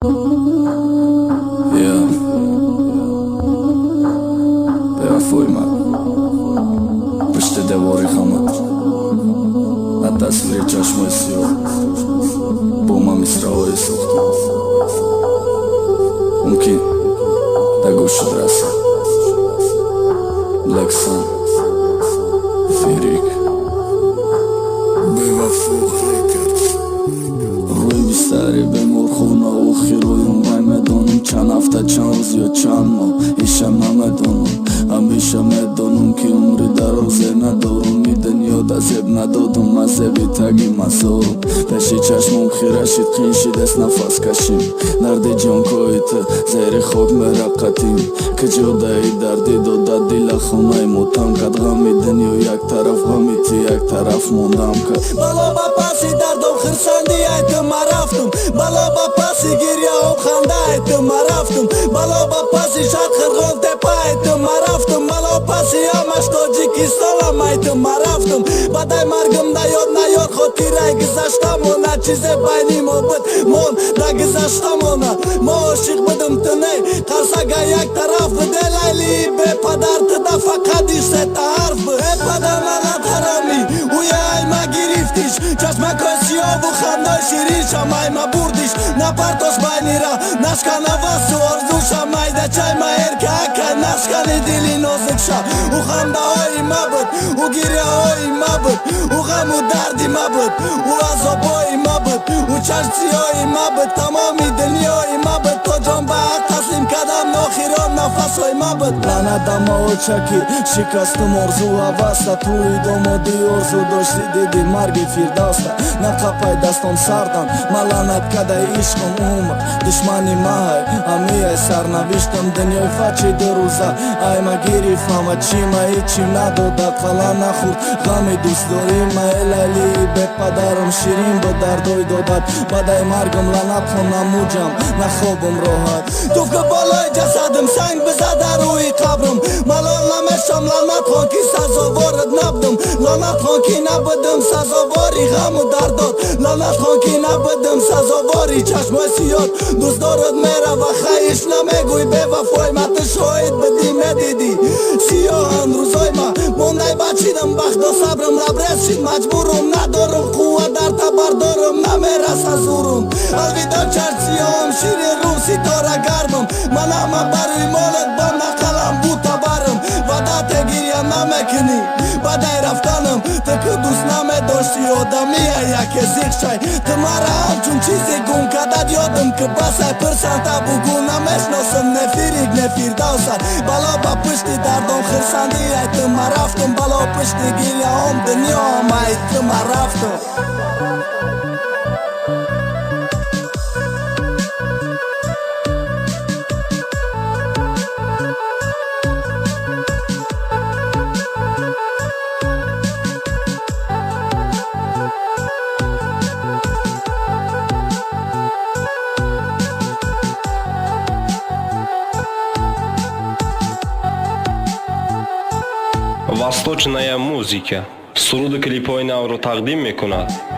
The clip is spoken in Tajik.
Yeah, بفهمك پشت دیواری خامت نه تصویر چشمای سیاه با ما مصرعای سخت ممکن در گوشت رسه لکسان فیریک بوفو روی بیستری بمور خونه و خیرویم وای میدونم چند هفته چند روز یا چند ماه ایشم نمیدونم همیشه میدونم که عمری درازه ندارم می دنیا دزیب ندادم مذهبی تگی مسارم پیشی چشمم خیره شید قین شید از نفس کشیم دردی جانکای تو زیر خاک مرقتیم که جدایی دردی داده دل خونه موتم کد غمی دنیا یک طرف غمی تی یک طرف موندم کد بالا با پاسی دردم خرسندی ایتم رفتم بالا با پاسی گریه و خنده ایتم رفتم بالا با پاسی شاد خرگان تپا ایتم رفتم بالا پاسی همش تاجیکستان ایتم رفتم بدای مرگم نیاد نیاد خاطره گذشتم و نه چیز بینی ما بود من نگذشتم و نه ما عاشق بدم تنه قرصگه یک طرف بده لیلی به پدر تده فقط ایسته حرف به پدر نلت حرامی اوی ای ما گرفتیش چشمکای سیاه و خندای شیرین شمای ما بردیش نپرتاش بینی را نشکنه واسه ارزو شمای ده چای ما ارکه اکه نشکنه دلی نازک شا او خنده های ما بود او گیره های ما بود او غم و دردی ما بود او عذاب های ما بود او چشتی های ما بود تمامی دنیای ما بود تا جان به حق تسلیم کردم ناخیران نفس های ما بود لعنتم و چکی شکستم ارزو و وسته توی دامادی ارزو داشتی دیدی مرگی فیرداسته نقپای دستم سردن ملانت کده عشقم عمر دشمنی مای همیه سرنوشتم دنیای فچی دو روزه ای ما گریفم چی ما هیچیم نداده قلا نخورد غمی دوست داری ما لیلی به پدرم شیرین به دردای دادد بدای مرگم لعنت خونم موجم نخوابم راحت تو که بالای جسدم سنگ بزده روی قبرم ملال نمیشم لعنت خون کی سزاوارت نبدم لعنت خون کی نبدم سزاواری غم و درداد لعنت خون کی نبدم سزاواری چشمای سیاد دوست دارد میره و خیش نمیگوی به وفای ما تو شاهد بدی ندیدی سیاهن روزای ما مونده بچیدم بخت و صبرم لبرس شید مجبورم ندارم قوت در تبردارم نمیرس از زورم الویدا چرد سیاهم شیرین رو ستاره گرمم من همه بروی مالت با نقلم بود تبرم ودت گیریم نمیکنی بدای رفتنم تو که دوست نمیداشتی آدمیه یک زیخ شای تو مرا همچون چیزی گم کدد یادم که بسای پرسنت بگو نمیشناسم نفیریک نفیر داوسد بالا با پشتی دردم خرسندی ایتم رفتم بالا پشتی گیری هم دنیا هم ایتم رفتم Восточная музыка. Суруд клипойна رو تقدیم میکند